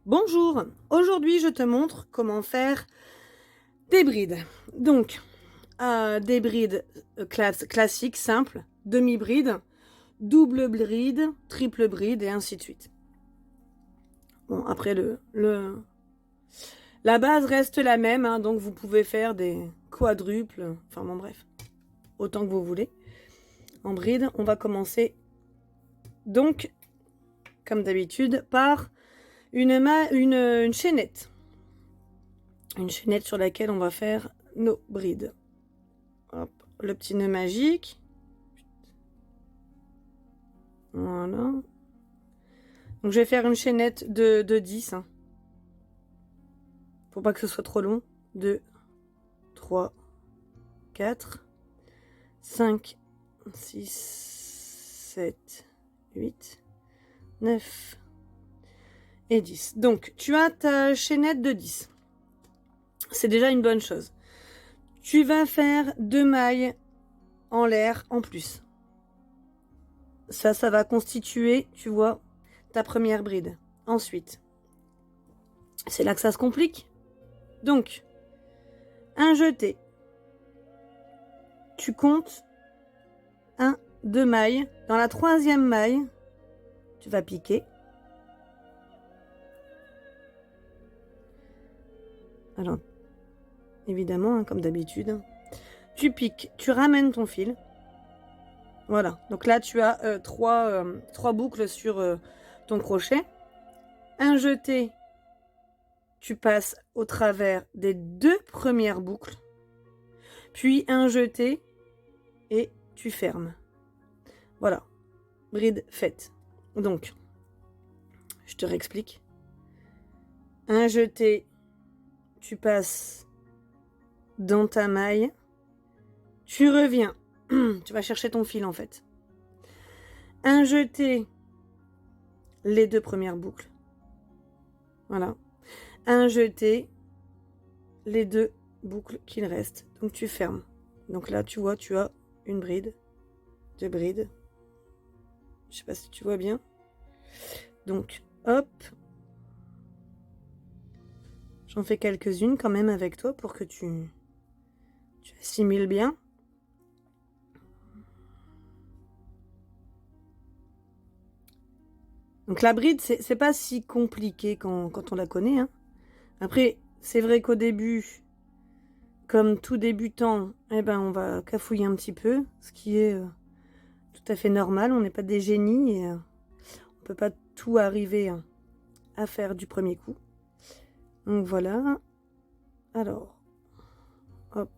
Bonjour, aujourd'hui je te montre comment faire des brides. Donc, des brides classiques, simples, demi-bride, double bride, triple bride et ainsi de suite. Bon, après la base reste la même, hein, donc vous pouvez faire des quadruples, enfin bon bref, autant que vous voulez. En bride, on va commencer donc, comme d'habitude, par une chaînette. Une chaînette sur laquelle on va faire nos brides. Hop, le petit nœud magique. Voilà. Donc je vais faire une chaînette de 10. Hein. Faut pas que ce soit trop long. 2, 3, 4, 5, 6, 7, 8, 9 et 10. Donc tu as ta chaînette de 10. C'est déjà une bonne chose. Tu vas faire 2 mailles en l'air en plus. Ça va constituer, tu vois, ta première bride. Ensuite, c'est là que ça se complique. Donc, un jeté. Tu comptes 1, 2 mailles. Dans la troisième maille, tu vas piquer. Alors, évidemment, hein, comme d'habitude, tu piques, tu ramènes ton fil. Voilà. Donc là, tu as 3 boucles sur ton crochet. Un jeté, tu passes au travers des 2 premières boucles. Puis un jeté et tu fermes. Voilà. Bride faite. Donc, je te réexplique. Un jeté, tu passes dans ta maille. Tu reviens. Tu vas chercher ton fil en fait. Un jeté, les 2 premières boucles. Voilà. Un jeté, les 2 boucles qu'il reste. Donc tu fermes. Donc là, tu vois, tu as une bride, 2 brides. Je sais pas si tu vois bien. Donc, hop. J'en fais quelques-unes quand même avec toi pour que tu assimiles bien. Donc la bride, c'est pas si compliqué quand on la connaît. Hein. Après, c'est vrai qu'au début, comme tout débutant, eh ben, on va cafouiller un petit peu, ce qui est tout à fait normal. On n'est pas des génies et on peut pas tout arriver à faire du premier coup. Donc voilà. Alors, hop.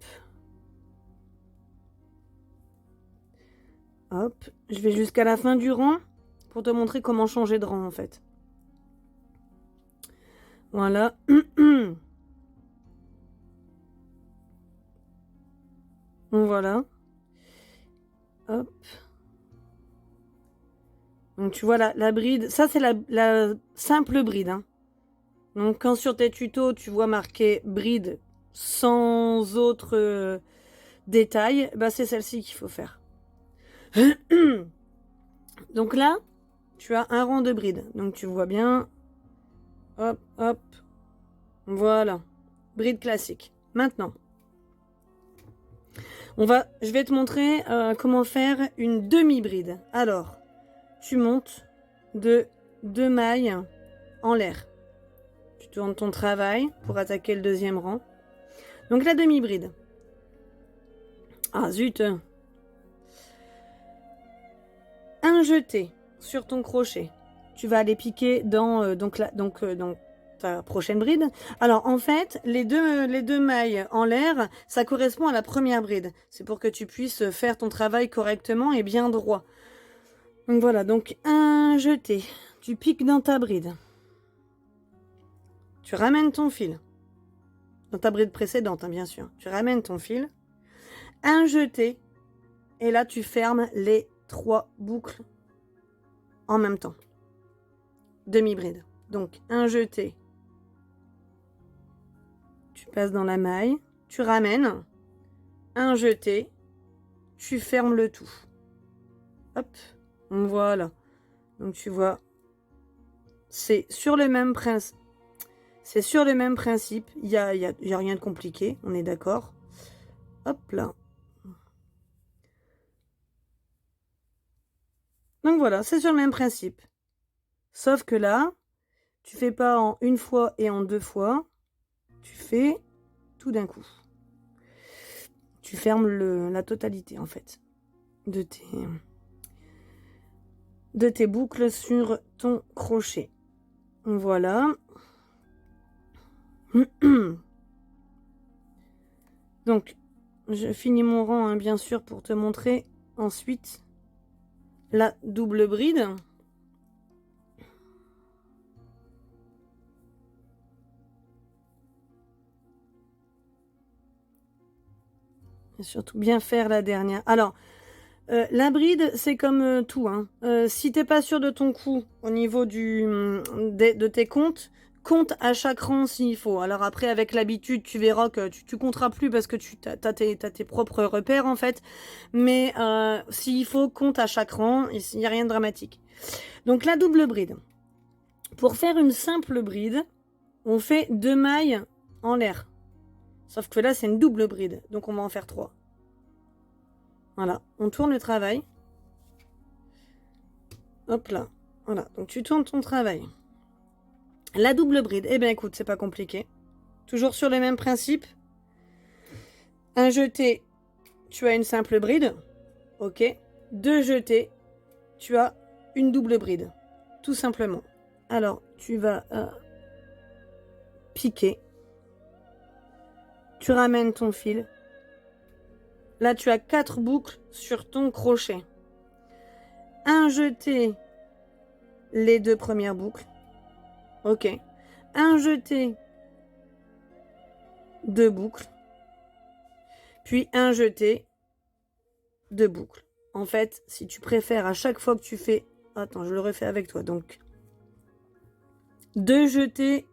Hop. Je vais jusqu'à la fin du rang pour te montrer comment changer de rang en fait. Voilà. Voilà. Hop. Donc tu vois la bride. Ça c'est la simple bride. Hein. Donc quand sur tes tutos tu vois marqué bride sans autre détail, bah c'est celle-ci qu'il faut faire. Donc là, tu as un rang de bride. Donc tu vois bien. Hop, hop. Voilà. Bride classique. Maintenant, je vais te montrer comment faire une demi-bride. Alors, tu montes de 2 mailles en l'air. Tu tournes ton travail pour attaquer le deuxième rang. Donc la demi-bride. Ah zut. Un jeté sur ton crochet. Tu vas aller piquer dans ta prochaine bride. Alors en fait, les deux mailles en l'air, ça correspond à la première bride. C'est pour que tu puisses faire ton travail correctement et bien droit. Donc voilà, donc un jeté. Tu piques dans ta bride. Tu ramènes ton fil. Dans ta bride précédente, hein, bien sûr. Tu ramènes ton fil. Un jeté. Et là, tu fermes les 3 boucles en même temps. Demi-bride. Donc, un jeté. Tu passes dans la maille. Tu ramènes. Un jeté. Tu fermes le tout. Hop. Voilà. Donc, tu vois, c'est sur le même C'est sur le même principe. Il y a rien de compliqué. On est d'accord. Hop là. Donc voilà, c'est sur le même principe. Sauf que là, tu fais pas en une fois et en 2 fois. Tu fais tout d'un coup. Tu fermes la totalité, en fait, de tes boucles sur ton crochet. Voilà. Donc, je finis mon rang, hein, bien sûr, pour te montrer ensuite la double bride. Et surtout bien faire la dernière. Alors, la bride, c'est comme tout. Hein. Si t'es pas sûr de ton coup au niveau de tes comptes, compte à chaque rang s'il faut. Alors après, avec l'habitude, tu verras que tu compteras plus parce que tu as tes propres repères en fait. Mais s'il faut, compte à chaque rang. Il n'y a rien de dramatique. Donc la double bride. Pour faire une simple bride, on fait 2 mailles en l'air. Sauf que là, c'est une double bride. Donc on va en faire 3. Voilà, on tourne le travail. Hop là. Voilà, donc tu tournes ton travail. La double bride, eh bien écoute, c'est pas compliqué. Toujours sur le même principe. Un jeté, tu as une simple bride. Ok. 2 jetés, tu as une double bride. Tout simplement. Alors, tu vas piquer. Tu ramènes ton fil. Là, tu as 4 boucles sur ton crochet. Un jeté, les 2 premières boucles. Ok. Un jeté, 2 boucles. Puis un jeté, 2 boucles. En fait, si tu préfères, à chaque fois que tu fais... Attends, je le refais avec toi. Donc, 2 jetés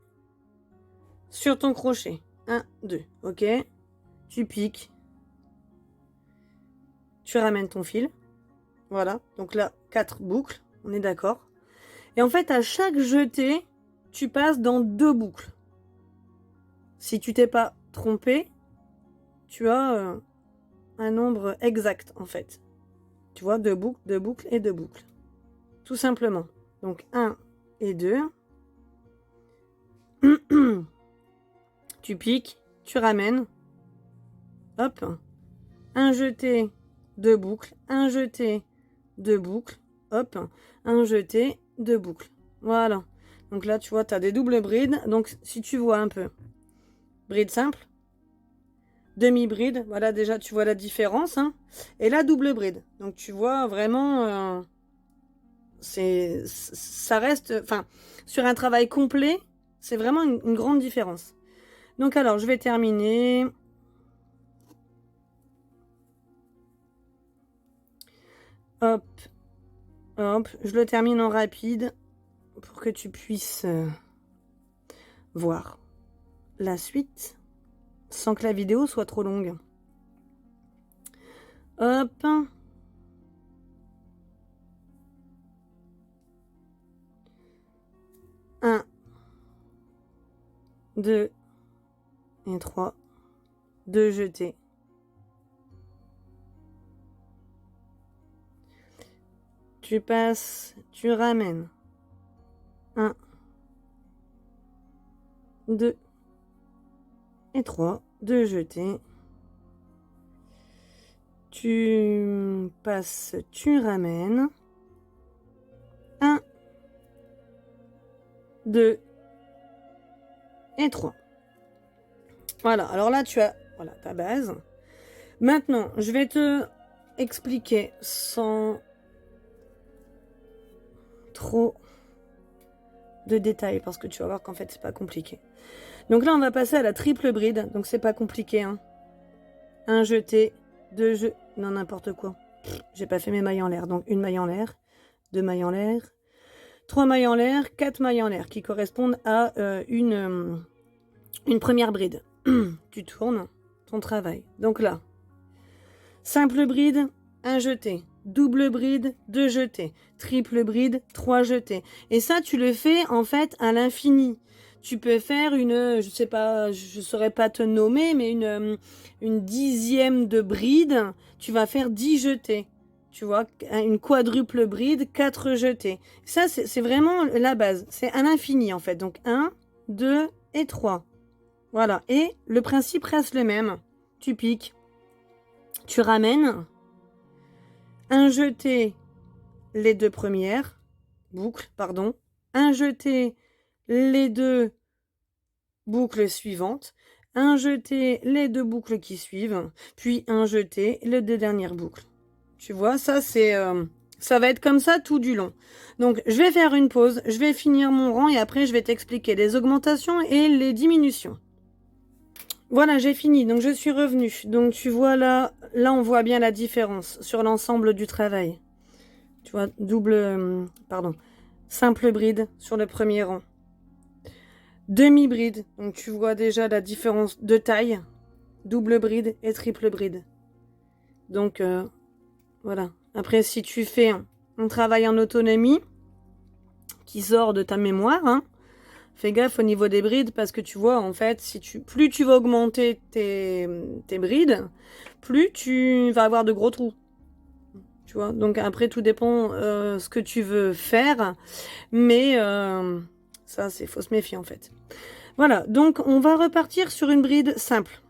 sur ton crochet. 1, 2. Ok. Tu piques. Tu ramènes ton fil. Voilà. Donc là, 4 boucles. On est d'accord. Et en fait, à chaque jeté, tu passes dans 2 boucles. Si tu t'es pas trompé, tu as un nombre exact, en fait. Tu vois, 2 boucles, 2 boucles et 2 boucles. Tout simplement. Donc, 1 et 2. Tu piques, tu ramènes. Hop. Un jeté, 2 boucles. Un jeté, 2 boucles. Hop. Un jeté, 2 boucles. Voilà. Donc là, tu vois, tu as des doubles brides. Donc, si tu vois un peu. Bride simple. Demi-bride. Voilà, déjà, tu vois la différence. Hein. Et là, double bride. Donc, tu vois vraiment... ça reste... Enfin, sur un travail complet, c'est vraiment une grande différence. Donc, alors, je vais terminer... Hop, hop, je le termine en rapide pour que tu puisses voir la suite sans que la vidéo soit trop longue. Hop. Un, 2 et 3. 2 jetés. Tu passes, tu ramènes. 1, 2 et 3. 2 jetés. Tu passes, tu ramènes. 1, 2 et 3. Voilà, alors là tu as voilà, ta base. Maintenant, je vais te expliquer sans trop de détails parce que tu vas voir qu'en fait c'est pas compliqué. Donc là on va passer à la triple bride, donc c'est pas compliqué hein. Un jeté, 2 jetés, non n'importe quoi. J'ai pas fait mes mailles en l'air, donc une maille en l'air, 2 mailles en l'air, 3 mailles en l'air, 4 mailles en l'air qui correspondent à une première bride. Tu tournes ton travail. Donc là, simple bride, 1 jeté. Double bride, 2 jetés. Triple bride, 3 jetés. Et ça, tu le fais en fait à l'infini. tu peux faire je sais pas, je saurais pas te nommer, mais une 10e de bride, tu vas faire 10 jetés. Tu vois, une quadruple bride, 4 jetés. Ça, c'est vraiment la base. C'est à l'infini, en fait. Donc, 1, 2 et 3. Voilà. Et le principe reste le même. Tu piques. Tu ramènes. Un jeté, les 2 premières. Boucles, pardon. Un jeté, les 2 boucles suivantes. Un jeté, les 2 boucles qui suivent. Puis un jeté, les 2 dernières boucles. Tu vois, ça va être comme ça tout du long. Donc, je vais faire une pause, je vais finir mon rang et après, je vais t'expliquer les augmentations et les diminutions. Voilà, j'ai fini. Donc, je suis revenue. Donc, tu vois là, on voit bien la différence sur l'ensemble du travail. Tu vois, simple bride sur le premier rang. Demi-bride. Donc, tu vois déjà la différence de taille. Double bride et triple bride. Donc, voilà. Après, si tu fais un travail en autonomie qui sort de ta mémoire, hein, fais gaffe au niveau des brides parce que tu vois, en fait, plus tu vas augmenter tes brides, plus tu vas avoir de gros trous. Tu vois, donc après, tout dépend ce que tu veux faire, mais ça, faut se méfier en fait. Voilà, donc on va repartir sur une bride simple.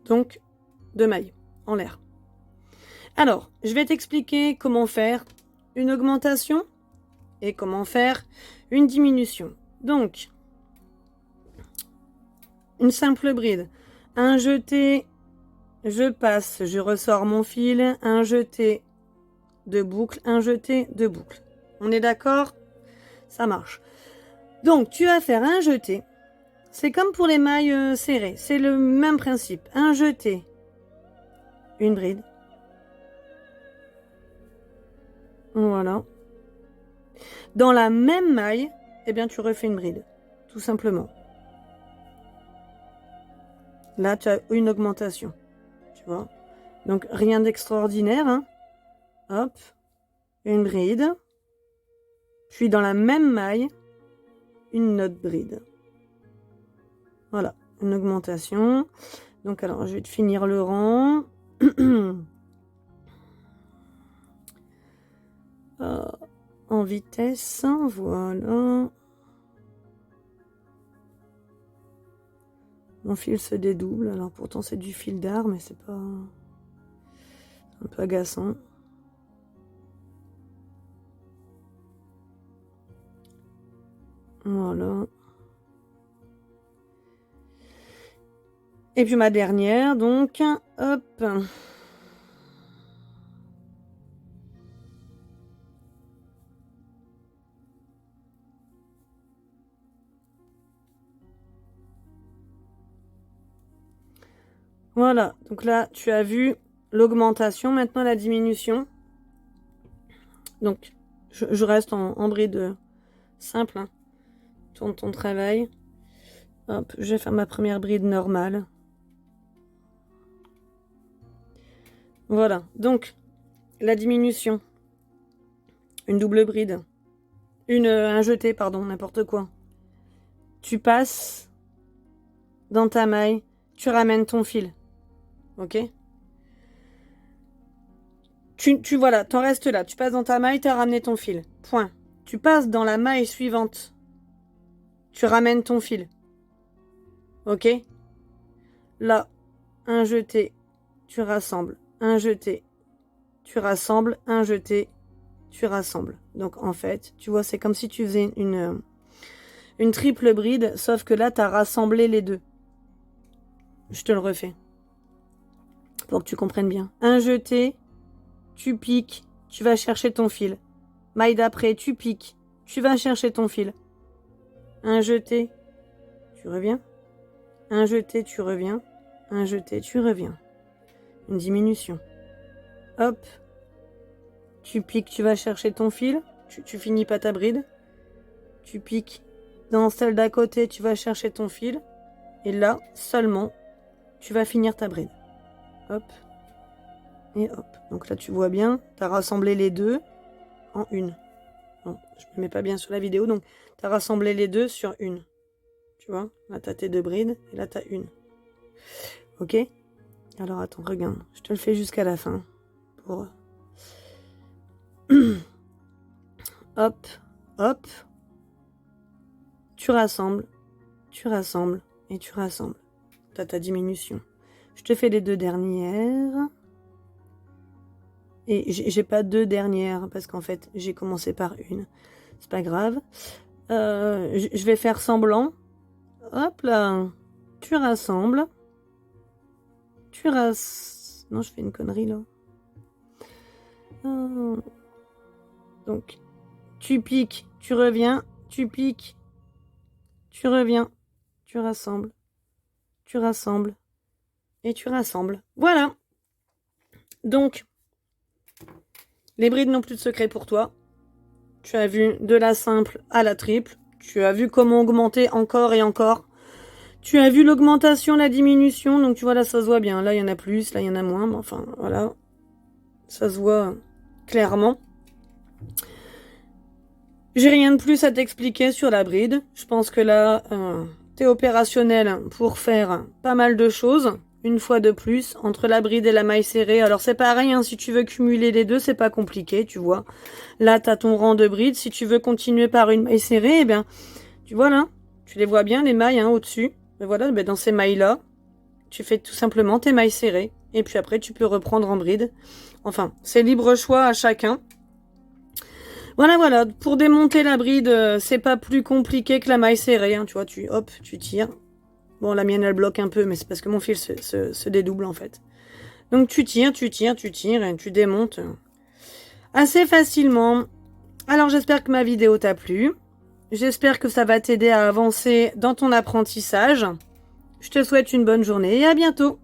Donc, 2 mailles en l'air. Alors, je vais t'expliquer comment faire une augmentation et comment faire une diminution. Donc, une simple bride. Un jeté, je passe, je ressors mon fil. Un jeté de boucle, un jeté de boucle. On est d'accord? Ça marche. Donc, tu vas faire un jeté. C'est comme pour les mailles serrées. C'est le même principe. Un jeté, une bride. Voilà. Dans la même maille, eh bien, tu refais une bride. Tout simplement. Là, tu as une augmentation. Tu vois. Donc, rien d'extraordinaire. Hein. Hop. Une bride. Puis, dans la même maille, une autre bride. Voilà. Une augmentation. Donc, alors, je vais te finir le rang. En vitesse, voilà. Mon fil se dédouble, alors pourtant c'est du fil d'art, mais c'est pas... un peu agaçant. Voilà. Et puis ma dernière, donc, hop. Voilà, donc là, tu as vu l'augmentation, maintenant la diminution. Donc, je reste en bride simple. Hein. Tourne ton travail. Hop, je vais faire ma première bride normale. Voilà, donc, la diminution. Une double bride. Un jeté, pardon, n'importe quoi. Tu passes dans ta maille, tu ramènes ton fil. Ok? Voilà, t'en restes là. Tu passes dans ta maille, t'as ramené ton fil. Point. Tu passes dans la maille suivante. Tu ramènes ton fil. Ok? Là, un jeté, tu rassembles. Un jeté, tu rassembles. Un jeté, tu rassembles. Donc en fait, tu vois, c'est comme si tu faisais une triple bride, sauf que là, t'as rassemblé les deux. Je te le refais. Pour que tu comprennes bien. Un jeté, tu piques, tu vas chercher ton fil. Maille d'après, tu piques, tu vas chercher ton fil. Un jeté, tu reviens. Un jeté, tu reviens. Un jeté, tu reviens. Une diminution. Hop. Tu piques, tu vas chercher ton fil. Tu finis pas ta bride. Tu piques dans celle d'à côté, tu vas chercher ton fil. Et là, seulement, tu vas finir ta bride. Hop. Et hop. Donc là, tu vois bien, tu as rassemblé les deux en une. Non, je me mets pas bien sur la vidéo, donc tu as rassemblé les deux sur une. Tu vois, là tu as tes 2 brides et là tu as une. Ok? Alors attends, regarde, je te le fais jusqu'à la fin. Pour... hop, hop. Tu rassembles et tu rassembles. Tu as ta diminution. Je te fais les 2 dernières. Et j'ai pas 2 dernières parce qu'en fait, j'ai commencé par une. C'est pas grave. Je vais faire semblant. Hop là. Tu rassembles. Non, je fais une connerie là. Donc, tu piques, tu reviens, tu piques, tu reviens, tu rassembles et tu rassembles. Voilà. Donc, les brides n'ont plus de secret pour toi. Tu as vu de la simple à la triple. Tu as vu comment augmenter encore et encore. Tu as vu l'augmentation, la diminution. Donc tu vois là, ça se voit bien. Là, il y en a plus, là, il y en a moins. Mais enfin, voilà. Ça se voit clairement. J'ai rien de plus à t'expliquer sur la bride. Je pense que là, t'es opérationnel pour faire pas mal de choses. Une fois de plus, entre la bride et la maille serrée. Alors c'est pareil, hein, si tu veux cumuler les deux, c'est pas compliqué, tu vois. Là, t'as ton rang de bride. Si tu veux continuer par une maille serrée, eh bien, tu vois là, tu les vois bien, les mailles hein, au-dessus. Et voilà, ben, dans ces mailles-là, tu fais tout simplement tes mailles serrées. Et puis après, tu peux reprendre en bride. Enfin, c'est libre choix à chacun. Voilà. Pour démonter la bride, c'est pas plus compliqué que la maille serrée. Hein, tu vois, tu tires. Bon, la mienne, elle bloque un peu, mais c'est parce que mon fil se dédouble, en fait. Donc, tu tires et tu démontes assez facilement. Alors, j'espère que ma vidéo t'a plu. J'espère que ça va t'aider à avancer dans ton apprentissage. Je te souhaite une bonne journée et à bientôt.